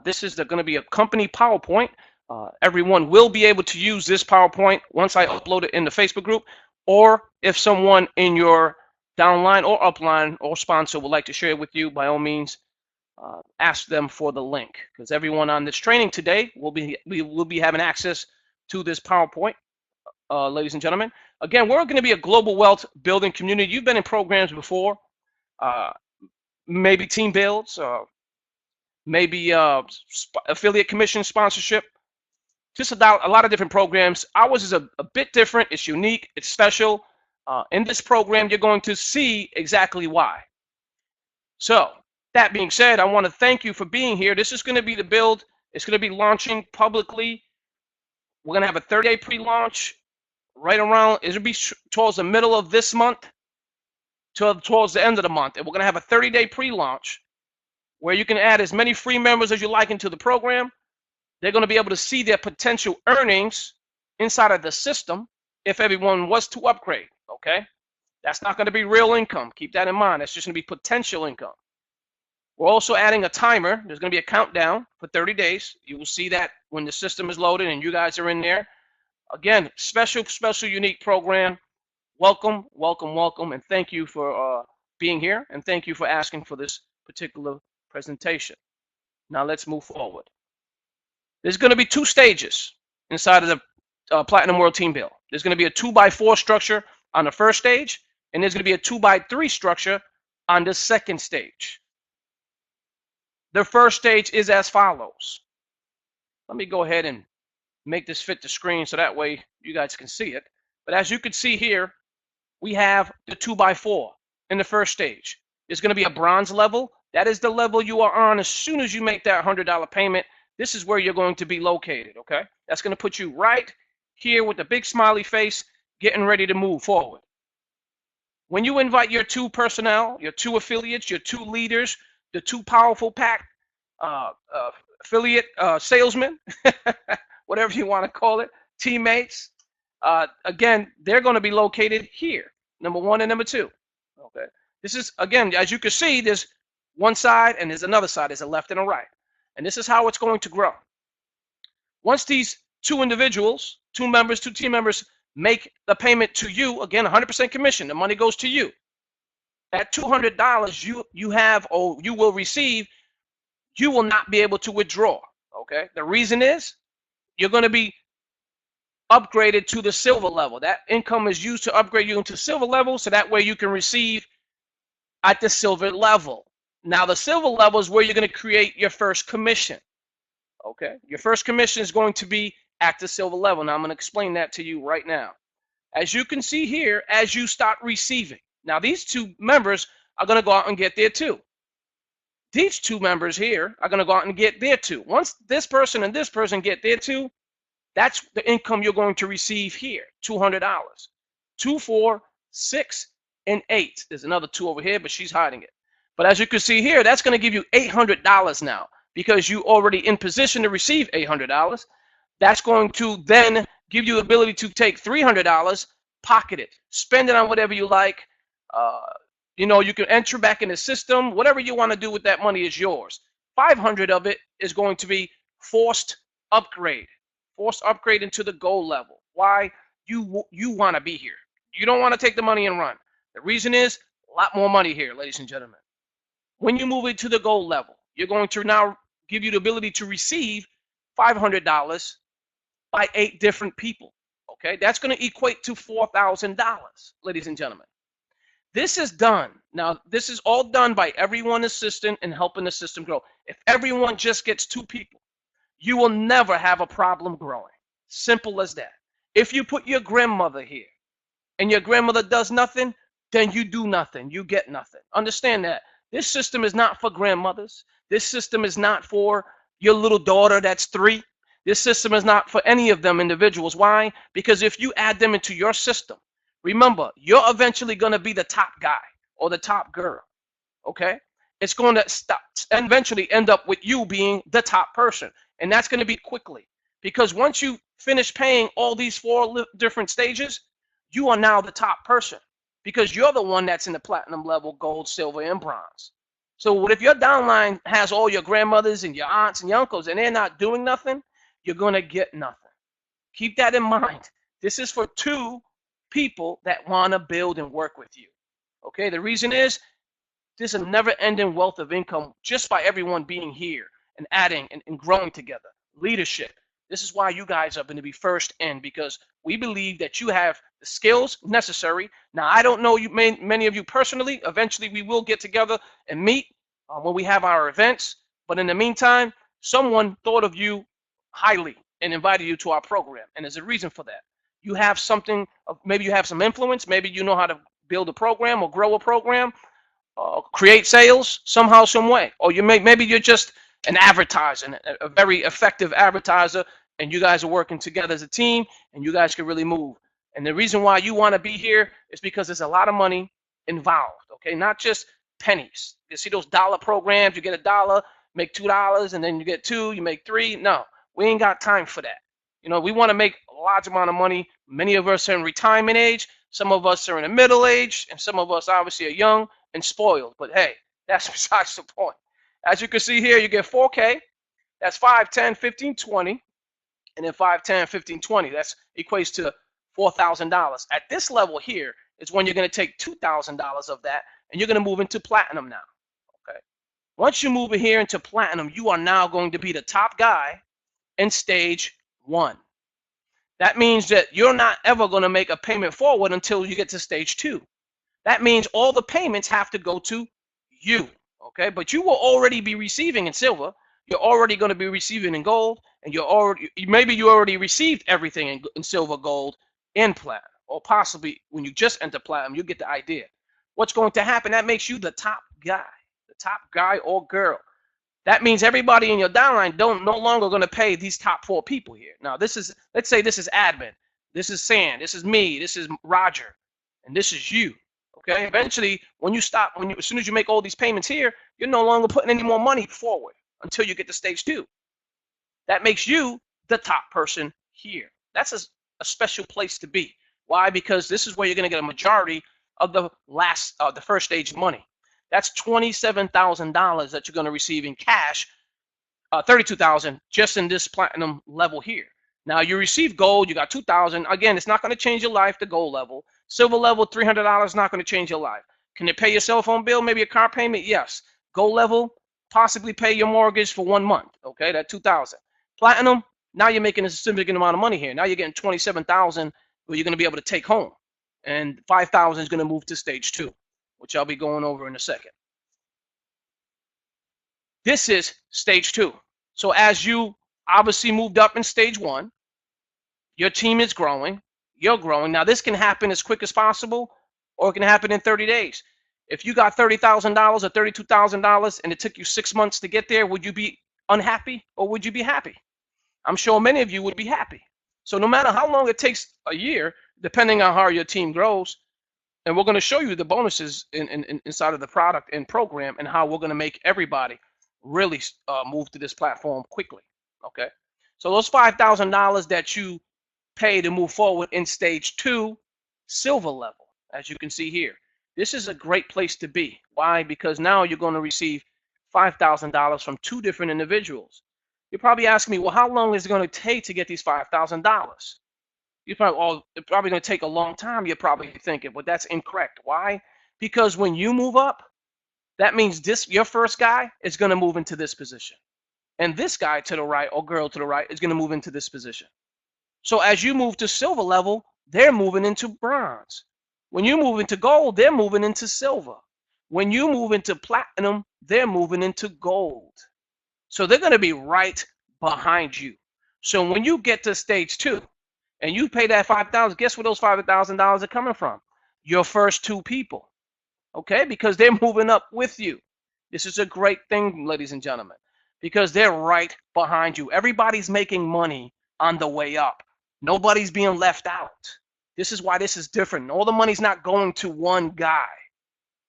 This is going to be a company PowerPoint. Everyone will be able to use this PowerPoint once I upload it in the Facebook group, or if someone in your downline or upline or sponsor would like to share it with you, by all means, ask them for the link, because everyone on this training today we will be having access to this PowerPoint, ladies and gentlemen. Again, we're going to be a global wealth building community. You've been in programs before, uh, maybe team builds, maybe affiliate commission sponsorship, just a lot of different programs. Ours is a bit different. It's unique. It's special. In this program, you're going to see exactly why. So that being said, I want to thank you for being here. This is going to be the build. It's going to be launching publicly. We're going to have a 30-day pre-launch right around, it'll be towards the middle of this month towards the end of the month. And we're going to have a 30-day pre-launch where you can add as many free members as you like into the program. They're going to be able to see their potential earnings inside of the system if everyone was to upgrade, okay? That's not going to be real income. Keep that in mind. That's just going to be potential income. We're also adding a timer. There's going to be a countdown for 30 days. You will see that when the system is loaded and you guys are in there. Again, special, unique program. Welcome, welcome, welcome, and thank you for being here, and thank you for asking for this particular presentation. Now let's move forward. There's going to be 2 stages inside of the Platinum World Team Build. There's going to be a 2x4 structure on the first stage, and there's going to be a 2x3 structure on the second stage. The first stage is as follows. Let me go ahead and make this fit the screen so that way you guys can see it. But as you can see here, we have the 2x4 in the first stage. There's going to be a bronze level. That is the level you are on as soon as you make that $100 payment. This is where you're going to be located, okay? That's going to put you right here with the big smiley face, getting ready to move forward. When you invite your 2 personnel, your 2 affiliates, your 2 leaders, the 2 powerful pack affiliate salesmen, whatever you want to call it, teammates, again, they're going to be located here, number 1 and number 2. Okay. This is, again, as you can see, there's one side and there's another side. There's a left and a right. And this is how it's going to grow. Once these 2 individuals, 2 members, 2 team members make the payment to you, again, 100% commission, the money goes to you. At $200 you have, or you will receive, you will not be able to withdraw. Okay. The reason is you're going to be upgraded to the silver level. That income is used to upgrade you into silver level, so that way you can receive at the silver level. Now the silver level is where you're going to create your first commission. Okay, your first commission is going to be at the silver level. Now I'm going to explain that to you right now. As you can see here, as you start receiving, now these 2 members are going to go out and get there too. These 2 members here are going to go out and get there too. Once this person and this person get there too, that's the income you're going to receive here, $200. 2, 4, 6, and 8. There's another 2 over here, but she's hiding it. But as you can see here, that's going to give you $800 now, because you already in position to receive $800. That's going to then give you the ability to take $300, pocket it, spend it on whatever you like. You know, you can enter back in the system. Whatever you want to do with that money is yours. 500 of it is going to be forced upgrade into the gold level. Why? You want to be here. You don't want to take the money and run. The reason is a lot more money here, ladies and gentlemen. When you move into the gold level, you're going to now give you the ability to receive $500 by 8 different people. Okay, that's going to equate to $4,000, ladies and gentlemen. This is done. Now, this is all done by everyone assisting and helping the system grow. If everyone just gets 2 people, you will never have a problem growing. Simple as that. If you put your grandmother here and your grandmother does nothing, then you do nothing. You get nothing. Understand that. This system is not for grandmothers. This system is not for your little daughter that's 3. This system is not for any of them individuals. Why? Because if you add them into your system, remember, you're eventually going to be the top guy or the top girl. Okay? It's going to stop and eventually end up with you being the top person. And that's going to be quickly. Because once you finish paying all these 4 different stages, you are now the top person. Because you're the one that's in the platinum level, gold, silver, and bronze. So what if your downline has all your grandmothers and your aunts and your uncles and they're not doing nothing? You're going to get nothing. Keep that in mind. This is for two people that want to build and work with you. Okay, the reason is there's a never-ending wealth of income just by everyone being here and adding and growing together. Leadership. This is why you guys are going to be first in, because we believe that you have the skills necessary. Now, I don't know you, many of you personally. Eventually, we will get together and meet when we have our events. But in the meantime, someone thought of you highly and invited you to our program, and there's a reason for that. You have something, maybe you have some influence, maybe you know how to build a program or grow a program, create sales somehow, some way, or maybe you're just an advertiser, a very effective advertiser, and you guys are working together as a team, and you guys can really move. And the reason why you want to be here is because there's a lot of money involved. Okay, not just pennies. You see those dollar programs? You get $1, make $2, and then you get 2, you make 3. No, we ain't got time for that. You know, we want to make a large amount of money. Many of us are in retirement age. Some of us are in the middle age, and some of us obviously are young and spoiled. But hey, that's besides the point. As you can see here, you get 4K. That's 5, 10, 15, 20. And then 5, 10, 15, 20. That equates to $4,000. At this level here is when you're going to take $2,000 of that, and you're going to move into platinum now. Okay. Once you move in here into platinum, you are now going to be the top guy in stage 1. That means that you're not ever going to make a payment forward until you get to stage 2. That means all the payments have to go to you. Okay, but you will already be receiving in silver. You're already going to be receiving in gold, and maybe you already received everything in silver, gold, and platinum, or possibly when you just enter platinum, you get the idea. What's going to happen? That makes you the top guy or girl. That means everybody in your downline no longer going to pay these top 4 people here. Now, let's say this is admin, this is Sam, this is me, this is Roger, and this is you. Okay, eventually, as soon as you make all these payments here, you're no longer putting any more money forward until you get to stage 2. That makes you the top person here. That's a special place to be. Why? Because this is where you're going to get a majority of the first stage money. That's $27,000 that you're going to receive in cash, $32,000 just in this platinum level here. Now you receive gold, you got $2,000. Again, it's not going to change your life, the gold level. Silver level, $300 is not going to change your life. Can it pay your cell phone bill, maybe a car payment? Yes. Gold level, possibly pay your mortgage for 1 month. Okay, that $2,000. Platinum, now you're making a significant amount of money here. Now you're getting $27,000 where you're going to be able to take home. And $5,000 is going to move to stage 2, which I'll be going over in a second. This is stage 2. So as you obviously moved up in stage 1, your team is growing, you're growing. Now this can happen as quick as possible, or it can happen in 30 days. If you got $30,000 or $32,000 and it took you 6 months to get there, would you be unhappy or would you be happy? I'm sure many of you would be happy. So no matter how long it takes a year, depending on how your team grows, and we're going to show you the bonuses inside of the product and program and how we're going to make everybody really move to this platform quickly. Okay, so those $5,000 that you pay to move forward in stage 2, silver level, as you can see here, this is a great place to be. Why? Because now you're going to receive $5,000 from 2 different individuals. You're probably asking me, well, how long is it going to take to get these $5,000? You're probably, oh, it's probably going to take a long time, you're probably thinking, but that's incorrect. Why? Because when you move up, that means your first guy is going to move into this position. And this guy to the right or girl to the right is going to move into this position. So as you move to silver level, they're moving into bronze. When you move into gold, they're moving into silver. When you move into platinum, they're moving into gold. So they're going to be right behind you. So when you get to stage 2 and you pay that $5,000, guess where those $5,000 are coming from? Your first 2 people. Okay, because they're moving up with you. This is a great thing, ladies and gentlemen, because they're right behind you. Everybody's making money on the way up. Nobody's being left out. This is why this is different. All the money's not going to one guy.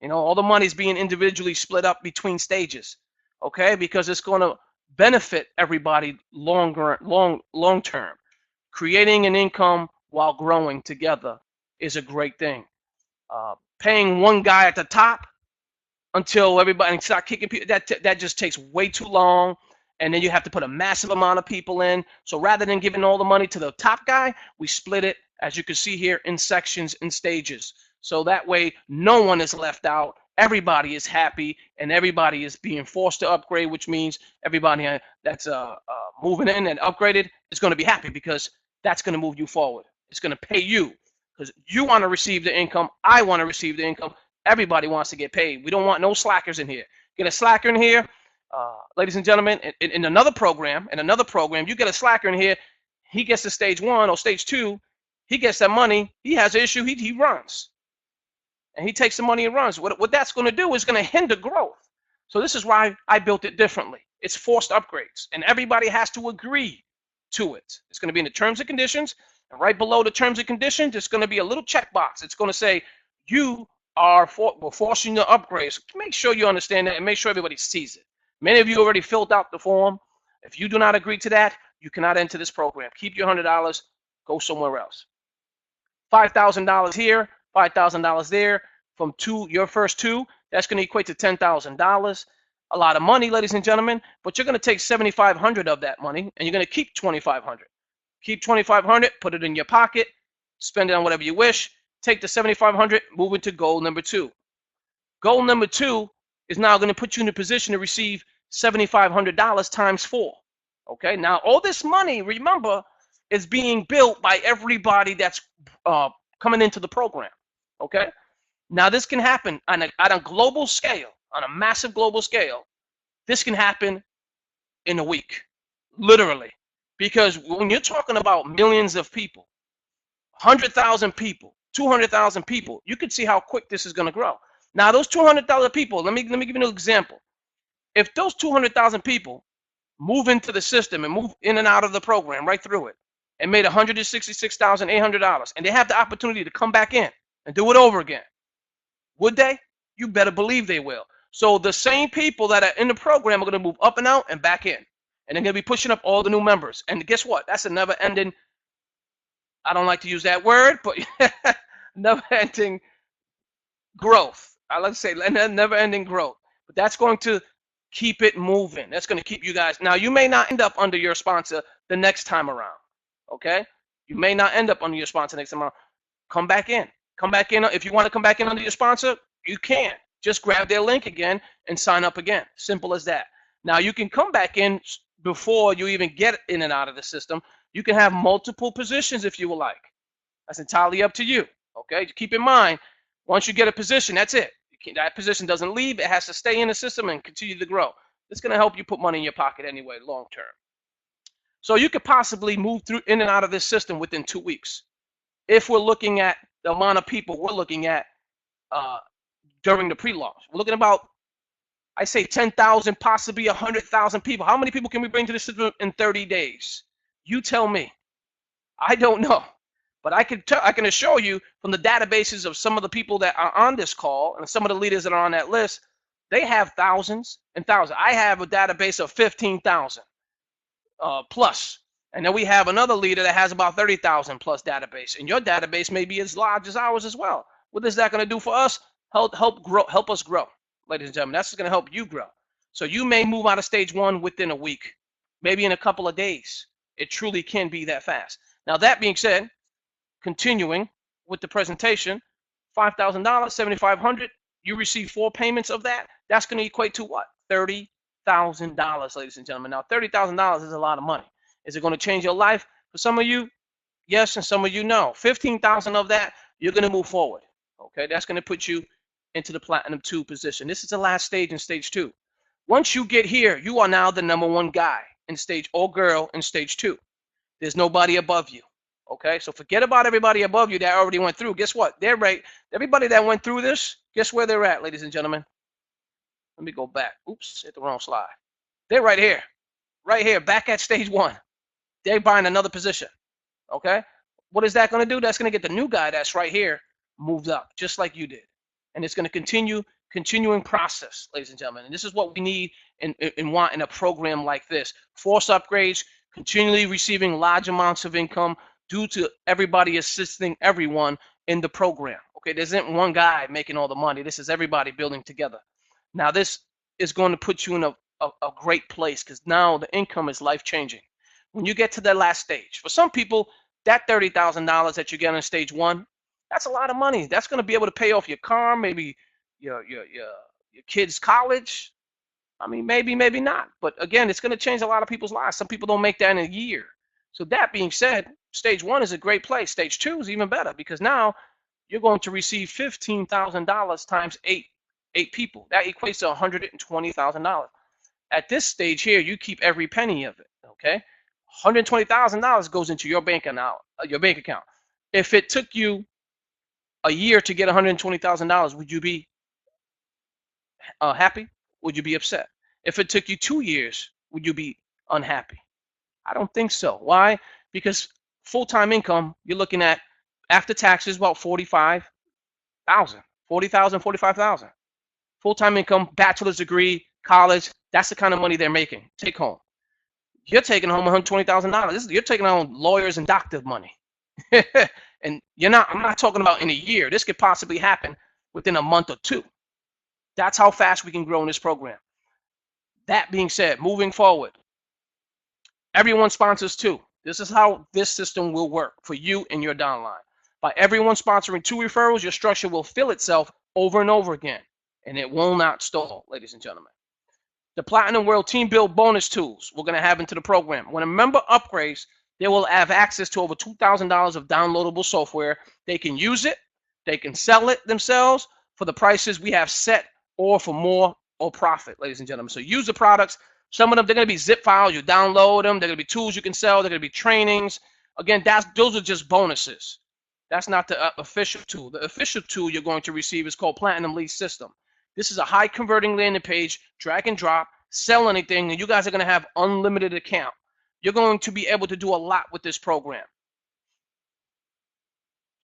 You know, all the money's being individually split up between stages. Okay, because it's going to benefit everybody long term. Creating an income while growing together is a great thing. Paying one guy at the top until everybody start kicking people. That just takes way too long, and then you have to put a massive amount of people in. So rather than giving all the money to the top guy, we split it, as you can see here, in sections and stages. So that way, no one is left out. Everybody is happy, and everybody is being forced to upgrade, which means everybody that's moving in and upgraded is going to be happy, because that's going to move you forward. It's going to pay you, because you want to receive the income. I want to receive the income. Everybody wants to get paid. We don't want no slackers in here. Get a slacker in here, ladies and gentlemen. In another program, you get a slacker in here. He gets to stage 1 or stage 2. He gets that money. He has an issue. He runs. And he takes the money and runs. What that's going to do is going to hinder growth. So this is why I built it differently. It's forced upgrades, and everybody has to agree to it. It's going to be in the terms and conditions, and right below the terms and conditions, it's going to be a little checkbox. It's going to say, we're forcing the upgrades. Make sure you understand that, and make sure everybody sees it. Many of you already filled out the form. If you do not agree to that, you cannot enter this program. Keep your $100, go somewhere else. $5,000 here, $5,000 there. From your first 2, that's going to equate to $10,000. A lot of money, ladies and gentlemen, but you're going to take $7,500 of that money, and you're going to keep $2,500. Keep $2,500, put it in your pocket, spend it on whatever you wish. Take the $7,500, move it to goal number 2. Goal number 2 is now going to put you in a position to receive $7,500 times 4. Okay, now all this money, remember, is being built by everybody that's coming into the program. Okay, now this can happen on a global scale, on a massive global scale. This can happen in a week, literally, because when you're talking about millions of people, 100,000 people, 200,000 people, you can see how quick this is going to grow. Now, those 200,000 people, let me give you an example. If those 200,000 people move into the system and move in and out of the program right through it and made $166,800, and they have the opportunity to come back in and do it over again, would they? You better believe they will. So the same people that are in the program are going to move up and out and back in, and they're going to be pushing up all the new members. And guess what? That's a never-ending, I don't like to use that word, but never-ending growth. I like to say never-ending growth. But that's going to keep it moving. That's going to keep you guys. Now, you may not end up under your sponsor the next time around. Okay? You may not end up under your sponsor next time around. Come back in. Come back in. If you want to come back in under your sponsor, you can. Just grab their link again and sign up again. Simple as that. Now, you can come back in before you even get in and out of the system. You can have multiple positions if you would like. That's entirely up to you. Okay? Keep in mind, once you get a position, that's it. That position doesn't leave. It has to stay in the system and continue to grow. It's going to help you put money in your pocket anyway, long term. So you could possibly move through in and out of this system within 2 weeks. If we're looking at the amount of people we're looking at during the pre-launch. We're looking about, I say 10,000, possibly 100,000 people. How many people can we bring to the system in 30 days? You tell me. I don't know. But I can assure you from the databases of some of the people that are on this call and some of the leaders that are on that list, they have thousands and thousands. I have a database of 15,000 plus. And then we have another leader that has about 30,000 plus database. And your database may be as large as ours as well. What is that going to do for us? Help us grow, ladies and gentlemen. That's going to help you grow. So you may move out of stage 1 within a week, maybe in a couple of days. It truly can be that fast. Now, that being said, continuing with the presentation, $5,000, $7,500, you receive 4 payments of that. That's going to equate to what? $30,000, ladies and gentlemen. Now, $30,000 is a lot of money. Is it going to change your life? For some of you, yes, and some of you, no. 15,000 of that, you're going to move forward. Okay, that's going to put you into the Platinum 2 position. This is the last stage in stage 2. Once you get here, you are now the #1 guy in stage, or girl in stage 2. There's nobody above you. Okay, so forget about everybody above you that already went through. Guess what? They're right. Everybody that went through this, guess where they're at, ladies and gentlemen? Let me go back. Oops, hit the wrong slide. They're right here, back at stage 1. They're buying another position. Okay, what is that going to do? That's going to get the new guy that's right here moved up, just like you did. And it's going to continuing process, ladies and gentlemen. And this is what we need and want in a program like this. Force upgrades, continually receiving large amounts of income, due to everybody assisting everyone in the program. Okay, there isn't one guy making all the money. This is everybody building together. Now this is going to put you in a great place, because now the income is life changing. When you get to that last stage, for some people, that $30,000 that you get in stage one, that's a lot of money. That's going to be able to pay off your car, maybe your kids' college. I mean, maybe not. But again, it's going to change a lot of people's lives. Some people don't make that in a year. So that being said, stage one is a great place. Stage two is even better, because now you're going to receive $15,000 times eight people. That equates to $120,000. At this stage here, you keep every penny of it. Okay, $120,000 goes into your bank account. If it took you a year to get $120,000, would you be happy? Would you be upset? If it took you 2 years, would you be unhappy? I don't think so. Why? Because full-time income, you're looking at after taxes about 45,000, 40,000, 45,000. Full-time income, bachelor's degree, college, that's the kind of money they're making. Take home. You're taking home $120,000. You're taking home lawyers and doctor money. And I'm not talking about in a year. This could possibly happen within a month or two. That's how fast we can grow in this program. That being said, moving forward, everyone sponsors too. This is how this system will work for you and your downline. By everyone sponsoring 2 referrals, your structure will fill itself over and over again, and it will not stall, ladies and gentlemen. The Platinum World Team Build bonus tools we're going to have into the program. When a member upgrades, they will have access to over $2,000 of downloadable software. They can use it. They can sell it themselves for the prices we have set, or for more or profit, ladies and gentlemen. So use the products. Some of them, they're going to be zip files. You download them. They're going to be tools you can sell. They're going to be trainings. Again, those are just bonuses. That's not the official tool. The official tool you're going to receive is called Platinum Lead System. This is a high converting landing page, drag and drop, sell anything, and you guys are going to have unlimited account. You're going to be able to do a lot with this program.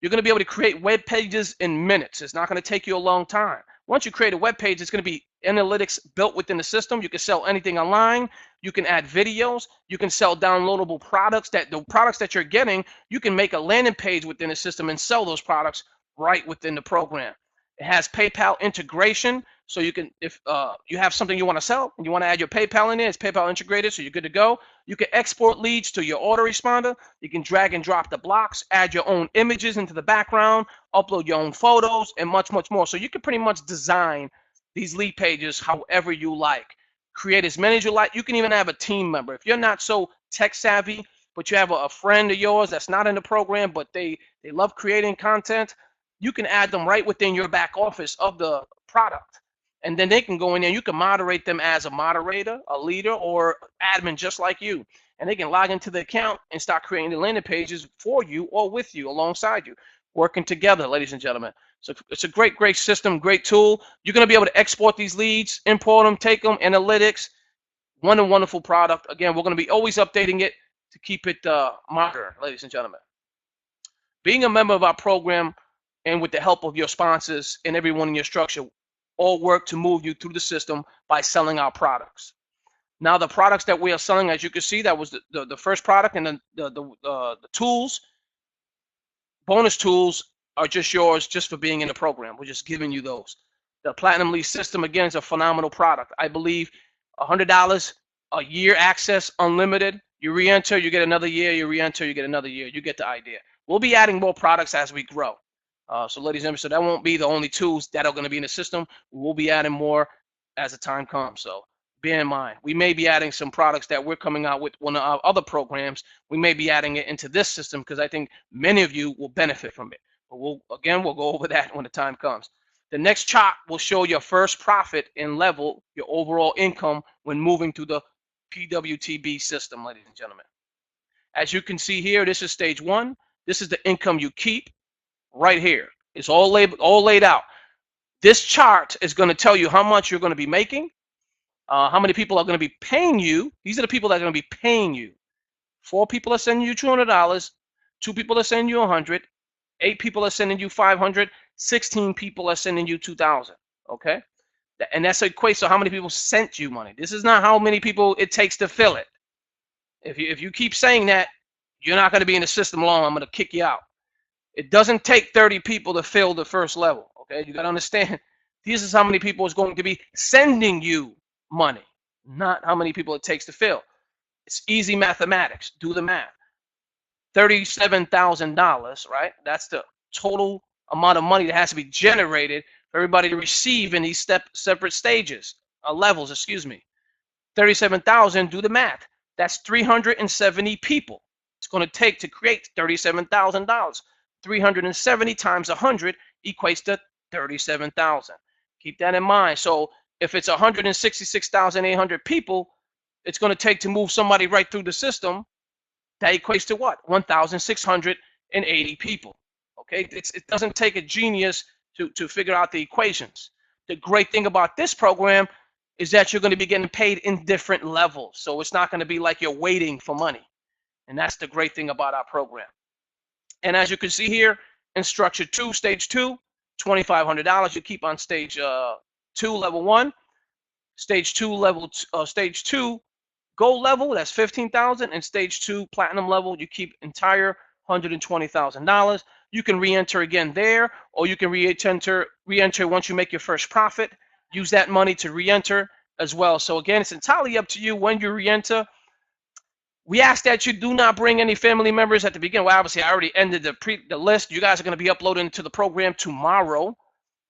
You're going to be able to create web pages in minutes. It's not going to take you a long time. Once you create a web page, it's going to be analytics built within the system. You can sell anything online. You can add videos. You can sell downloadable products. The products that you're getting, you can make a landing page within the system and sell those products right within the program. It has PayPal integration, so you can, if you have something you want to sell and you want to add your PayPal in there, it's PayPal integrated, so you're good to go. You can export leads to your autoresponder. You can drag and drop the blocks, add your own images into the background, upload your own photos, and much, much more. So you can pretty much design these lead pages however you like. Create as many as you like. You can even have a team member. If you're not so tech savvy, but you have a friend of yours that's not in the program, but they love creating content, you can add them right within your back office of the product. And then they can go in there. You can moderate them as a moderator, a leader, or admin just like you. And they can log into the account and start creating the landing pages for you or with you, alongside you, working together, ladies and gentlemen. So it's a great, great system, great tool. You're going to be able to export these leads, import them, take them, analytics. Wonderful product. Again, we're going to be always updating it to keep it modern, ladies and gentlemen. Being a member of our program, and with the help of your sponsors and everyone in your structure, all work to move you through the system by selling our products. Now, the products that we are selling, as you can see, that was the first product, and the tools, bonus tools, are just yours just for being in the program. We're just giving you those. The Platinum Lead System, again, is a phenomenal product. I believe $100 a year access, unlimited. You re-enter, you get another year. You re-enter, you get another year. You get the idea. We'll be adding more products as we grow. So ladies and gentlemen, so that won't be the only tools that are going to be in the system. We'll be adding more as the time comes. So bear in mind, we may be adding some products that we're coming out with one of our other programs. We may be adding it into this system, because I think many of you will benefit from it. But we'll go over that when the time comes. The next chart will show your first profit and level, your overall income when moving through the PWTB system, ladies and gentlemen. As you can see here, this is stage one. This is the income you keep. Right here, it's all laid out. This chart is going to tell you how much you're going to be making, how many people are going to be paying you. These are the people that are going to be paying you. 4 people are sending you $200, 2 people are sending you $100, 8 people are sending you $500, 16 people are sending you $2,000. Okay, and that's equates to how many people sent you money. This is not how many people it takes to fill it. If you keep saying that, you're not going to be in the system long. I'm going to kick you out. It doesn't take 30 people to fill the first level. Okay, you got to understand, This is how many people is going to be sending you money, not how many people it takes to fill. It's easy mathematics. Do the math. $37,000, right? That's the total amount of money that has to be generated for everybody to receive in these separate stages, levels, excuse me. 37,000, do the math. That's 370 people. It's going to take to create $37,000. 370 times 100 equates to 37,000. Keep that in mind. So if it's 166,800 people, it's going to take to move somebody right through the system. That equates to what? 1,680 people. Okay, it doesn't take a genius to figure out the equations. The great thing about this program is that you're going to be getting paid in different levels. So it's not going to be like you're waiting for money. And that's the great thing about our program. And as you can see here, in structure 2, stage 2, $2,500. You keep on stage 2, level 1. Stage 2, stage 2, gold level, that's $15,000. And stage 2, platinum level, you keep entire $120,000. You can re-enter again there, or you can re-enter once you make your first profit. Use that money to re-enter as well. So again, it's entirely up to you when you re-enter. We ask that you do not bring any family members at the beginning. Well, obviously, I already ended the list. You guys are going to be uploading to the program tomorrow.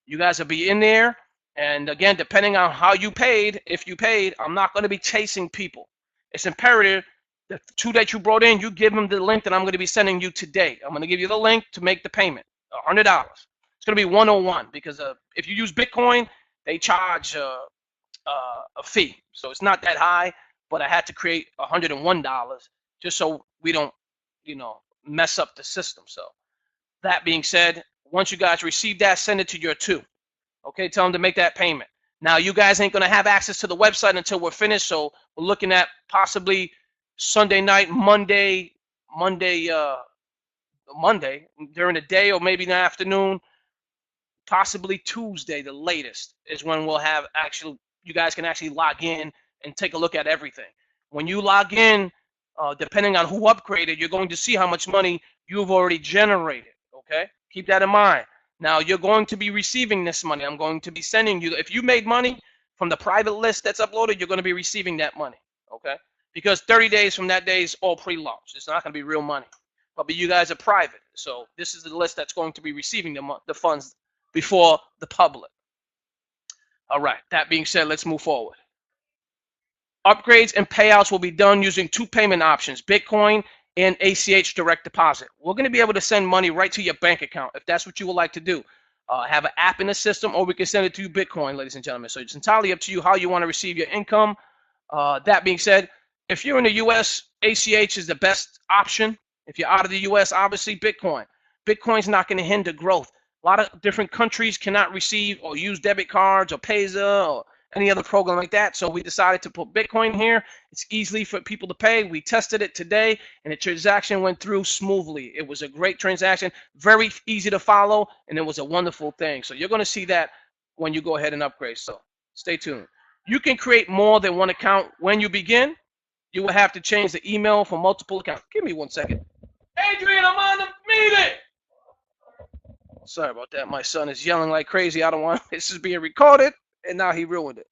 You guys will be in there. And again, depending on how you paid, if you paid, I'm not going to be chasing people. It's imperative the 2 that you brought in, you give them the link that I'm going to be sending you today. I'm going to give you the link to make the payment, $100. It's going to be 101 because if you use Bitcoin, they charge a fee. So it's not that high, but I had to create $101 just so we don't, mess up the system. So that being said, once you guys receive that, send it to your 2. Okay, tell them to make that payment. Now, you guys ain't going to have access to the website until we're finished, so we're looking at possibly Sunday night, Monday during the day, or maybe in the afternoon, possibly Tuesday, the latest, is when we'll have you guys can actually log in and take a look at everything. When you log in, depending on who upgraded, you're going to see how much money you've already generated, okay? Keep that in mind. Now, you're going to be receiving this money. I'm going to be sending you, if you made money from the private list that's uploaded, you're going to be receiving that money, okay? Because 30 days from that day is all pre-launch. It's not going to be real money. But you guys are private. So this is the list that's going to be receiving the funds before the public. All right, that being said, let's move forward. Upgrades and payouts will be done using 2 payment options, Bitcoin and ACH direct deposit. We're going to be able to send money right to your bank account if that's what you would like to do. Have an app in the system, or we can send it to you Bitcoin, ladies and gentlemen. So it's entirely up to you how you want to receive your income. That being said, if you're in the U.S., ACH is the best option. If you're out of the U.S., obviously Bitcoin. Bitcoin's not going to hinder growth. A lot of different countries cannot receive or use debit cards or Payza or any other program like that. So we decided to put Bitcoin here. It's easy for people to pay. We tested it today, and the transaction went through smoothly. It was a great transaction, very easy to follow, and it was a wonderful thing. So you're going to see that when you go ahead and upgrade. So stay tuned. You can create more than one account when you begin. You will have to change the email for multiple accounts. Give me 1 second. Adrian, I'm on the meeting. Sorry about that. My son is yelling like crazy. I don't want this is being recorded, and now he ruined it.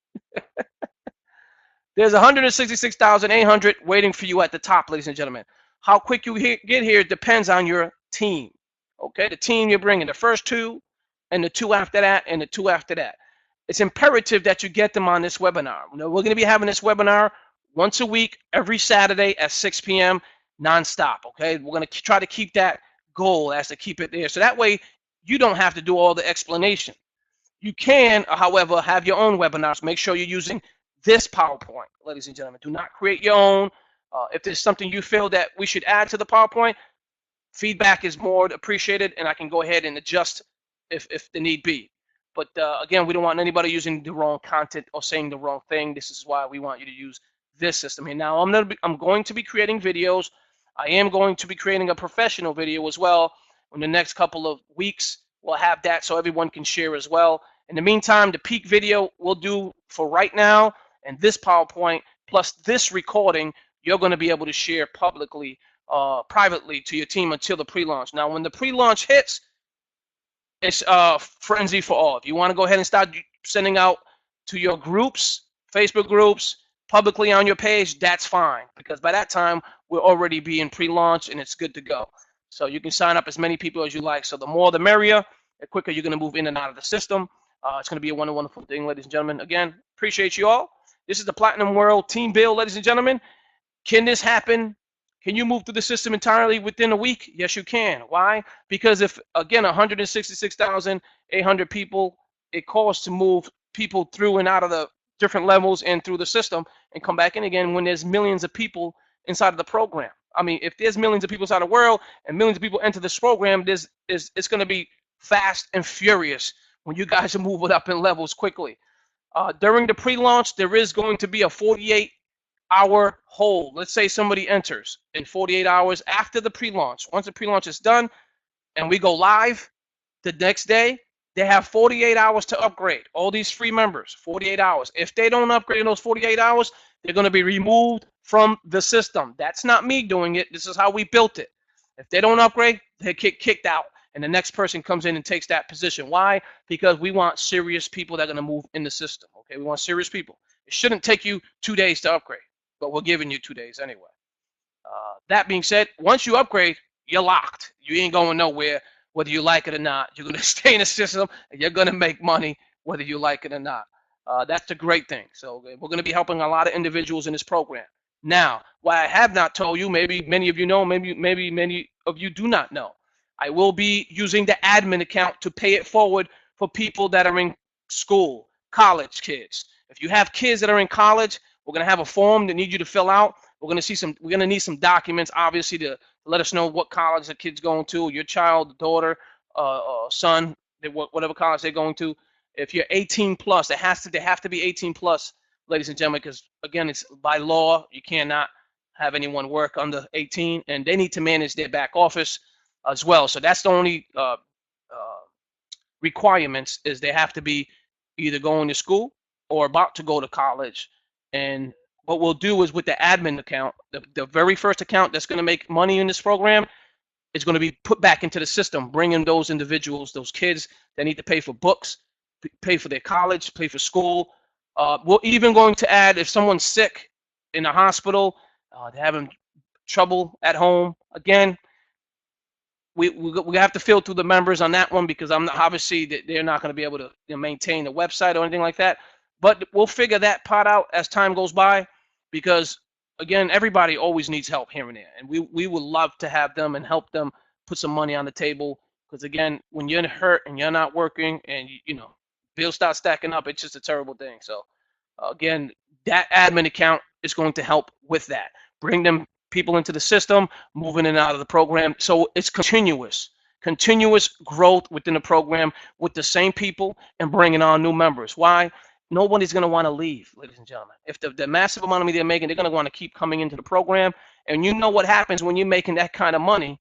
There's 166,800 waiting for you at the top, ladies and gentlemen. How quick you get here depends on your team. Okay, the team you're bringing, the first 2, and the 2 after that, and the 2 after that. It's imperative that you get them on this webinar. We're going to be having this webinar once a week, every Saturday at 6 p.m. nonstop. Okay, we're going to try to keep that goal as to keep it there. So that way, you don't have to do all the explanation. You can, however, have your own webinars. Make sure you're using this PowerPoint, ladies and gentlemen. Do not create your own. If there's something you feel that we should add to the PowerPoint, feedback is more appreciated, and I can go ahead and adjust if the need be. But again, we don't want anybody using the wrong content or saying the wrong thing. This is why we want you to use this system here. Now, I'm going to be creating videos. I am going to be creating a professional video as well. In the next couple of weeks, we'll have that so everyone can share as well. In the meantime, the peak video we'll do for right now, and this PowerPoint plus this recording, you're going to be able to share publicly, privately to your team until the pre-launch. Now, when the pre-launch hits, it's frenzy for all. If you want to go ahead and start sending out to your groups, Facebook groups, publicly on your page, that's fine, because by that time we'll already be in pre-launch and it's good to go. So you can sign up as many people as you like. So the more the merrier, the quicker you're going to move in and out of the system. It's going to be a wonderful thing, ladies and gentlemen. Again, appreciate you all. This is the Platinum World Team Build, ladies and gentlemen. Can this happen? Can you move through the system entirely within a week? Yes, you can. Why? Because if, again, 166,800 people, it costs to move people through and out of the different levels and through the system and come back in again when there's millions of people inside of the program. I mean, if there's millions of people inside the world and millions of people enter this program, it's going to be fast and furious when you guys are moving up in levels quickly. During the pre-launch, there is going to be a 48-hour hold. Let's say somebody enters in 48 hours after the pre-launch. Once the pre-launch is done and we go live the next day, they have 48 hours to upgrade. All these free members, 48 hours. If they don't upgrade in those 48 hours, they're going to be removed from the system. That's not me doing it. This is how we built it. If they don't upgrade, they get kicked out, and the next person comes in and takes that position. Why? Because we want serious people that are going to move in the system. Okay, we want serious people. It shouldn't take you 2 days to upgrade, but we're giving you 2 days anyway. That being said, once you upgrade, you're locked. You ain't going nowhere, whether you like it or not. You're going to stay in the system, and you're going to make money, whether you like it or not. That's a great thing. So we're going to be helping a lot of individuals in this program. Now, what I have not told you, maybe many of you know, maybe many of you do not know, I will be using the admin account to pay it forward for people that are in school, college kids. If you have kids that are in college, we're going to have a form that need you to fill out. We're going to need some documents, obviously, to let us know what college the kid's going to, your child, daughter, son, whatever college they're going to. If you're 18 plus, they have to be 18 plus, ladies and gentlemen, because again, it's by law, you cannot have anyone work under 18, and they need to manage their back office as well. So that's the only requirements, is they have to be either going to school or about to go to college. And what we'll do is, with the admin account, the very first account that's going to make money in this program is going to be put back into the system, bringing those individuals, those kids that need to pay for books, pay for their college, pay for school. We're even going to add, if someone's sick in the hospital, they're having trouble at home. Again, we have to filter the members on that one, because obviously they're not going to be able to maintain the website or anything like that. But we'll figure that part out as time goes by, because again, everybody always needs help here and there, and we would love to have them and help them put some money on the table. Because again, when you're hurt and you're not working, and you know, bills start stacking up, it's just a terrible thing. So again, that admin account is going to help with that, bring them people into the system, moving in and out of the program. So it's continuous growth within the program with the same people and bringing on new members. Why? Nobody's going to want to leave, ladies and gentlemen. If the massive amount of money they're making, they're going to want to keep coming into the program. And you know what happens when you're making that kind of money?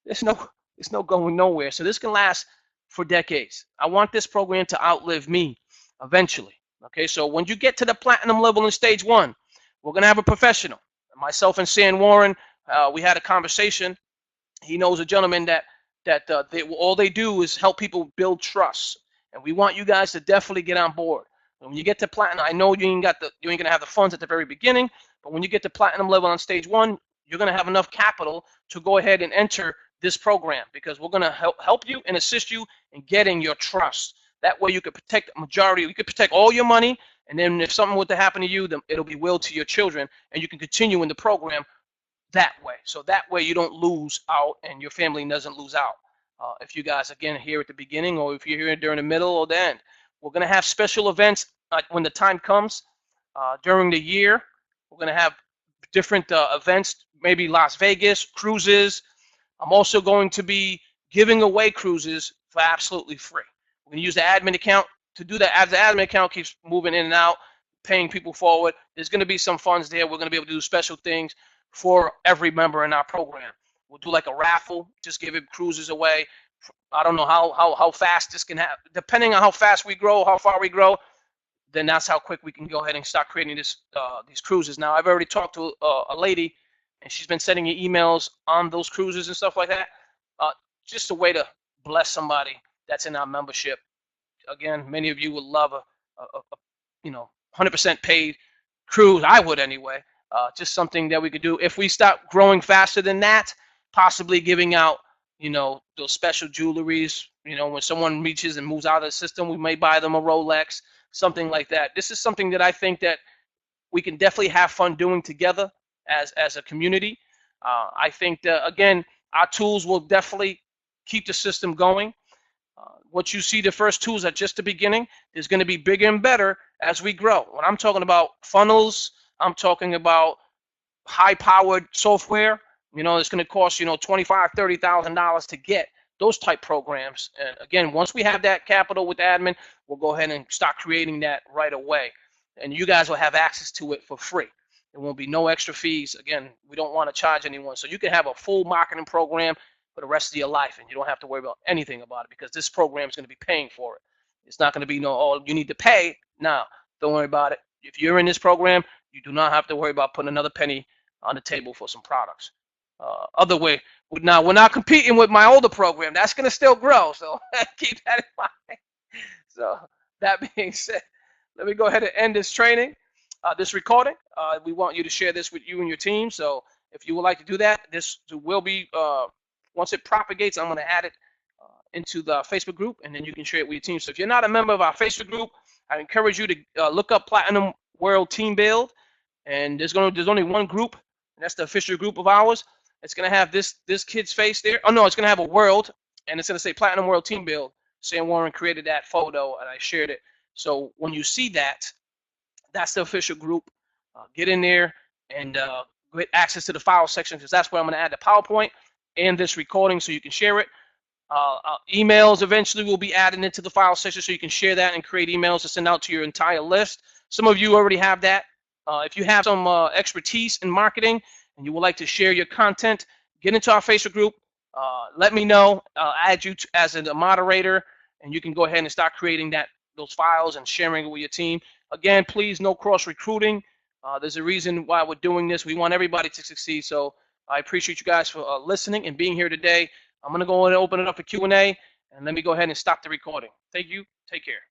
It's no going nowhere. So this can last for decades. I want this program to outlive me eventually. Okay, so when you get to the platinum level in stage 1, we're going to have a professional. Myself and San Warren, we had a conversation. He knows a gentleman that all they do is help people build trust. And we want you guys to definitely get on board. When you get to platinum, I know you ain't gonna have the funds at the very beginning, but when you get to platinum level on stage 1, you're gonna have enough capital to go ahead and enter this program, because we're gonna help you and assist you in getting your trust. That way you could protect the majority, you could protect all your money, and then if something were to happen to you, then it'll be willed to your children, and you can continue in the program that way. So that way you don't lose out and your family doesn't lose out. If you guys, again, here at the beginning, or if you're here during the middle or the end. We're going to have special events when the time comes during the year. We're going to have different events, maybe Las Vegas, cruises. I'm also going to be giving away cruises for absolutely free. We're going to use the admin account to do that. As the admin account keeps moving in and out, paying people forward, there's going to be some funds there. We're going to be able to do special things for every member in our program. We'll do like a raffle, just giving cruises away. I don't know how fast this can happen. Depending on how fast we grow, how far we grow, then that's how quick we can go ahead and start creating these cruises. Now, I've already talked to a lady, and she's been sending me emails on those cruises and stuff like that. Just a way to bless somebody that's in our membership. Again, many of you would love a 100% paid cruise. I would anyway. Just something that we could do. If we start growing faster than that, possibly giving out, those special jewelries. When someone reaches and moves out of the system, we may buy them a Rolex, something like that. This is something that I think that we can definitely have fun doing together as a community. I think that, again, our tools will definitely keep the system going. What you see, the first tools are just the beginning. There's going to be bigger and better as we grow. When I'm talking about funnels, I'm talking about high-powered software. It's going to cost $25,000, $30,000 to get those type programs. And again, once we have that capital with admin, we'll go ahead and start creating that right away. And you guys will have access to it for free. There won't be no extra fees. Again, we don't want to charge anyone. So you can have a full marketing program for the rest of your life, and you don't have to worry about anything about it because this program is going to be paying for it. It's not going to be you need to pay. No, don't worry about it. If you're in this program, you do not have to worry about putting another penny on the table for some products. Other way, now we're not competing with my older program. That's going to still grow, so keep that in mind. So that being said, let me go ahead and end this training, this recording. We want you to share this with you and your team. So if you would like to do that, this will be, once it propagates, I'm going to add it into the Facebook group, and then you can share it with your team. So if you're not a member of our Facebook group, I encourage you to look up Platinum World Team Build, and there's only one group, and that's the official group of ours. It's going to have this kid's face there. Oh, no, it's going to have a world, and it's going to say Platinum World Team Build. Sam Warren created that photo, and I shared it. So when you see that, that's the official group. Get in there and get access to the file section, because that's where I'm going to add the PowerPoint and this recording so you can share it. Emails eventually will be added into the file section so you can share that and create emails to send out to your entire list. Some of you already have that. If you have some expertise in marketing and you would like to share your content, get into our Facebook group. Let me know. I'll add you as a moderator, and you can go ahead and start creating those files and sharing it with your team. Again, please, no cross recruiting. There's a reason why we're doing this. We want everybody to succeed. So I appreciate you guys for listening and being here today. I'm going to go and open it up for Q&A, and let me go ahead and stop the recording. Thank you. Take care.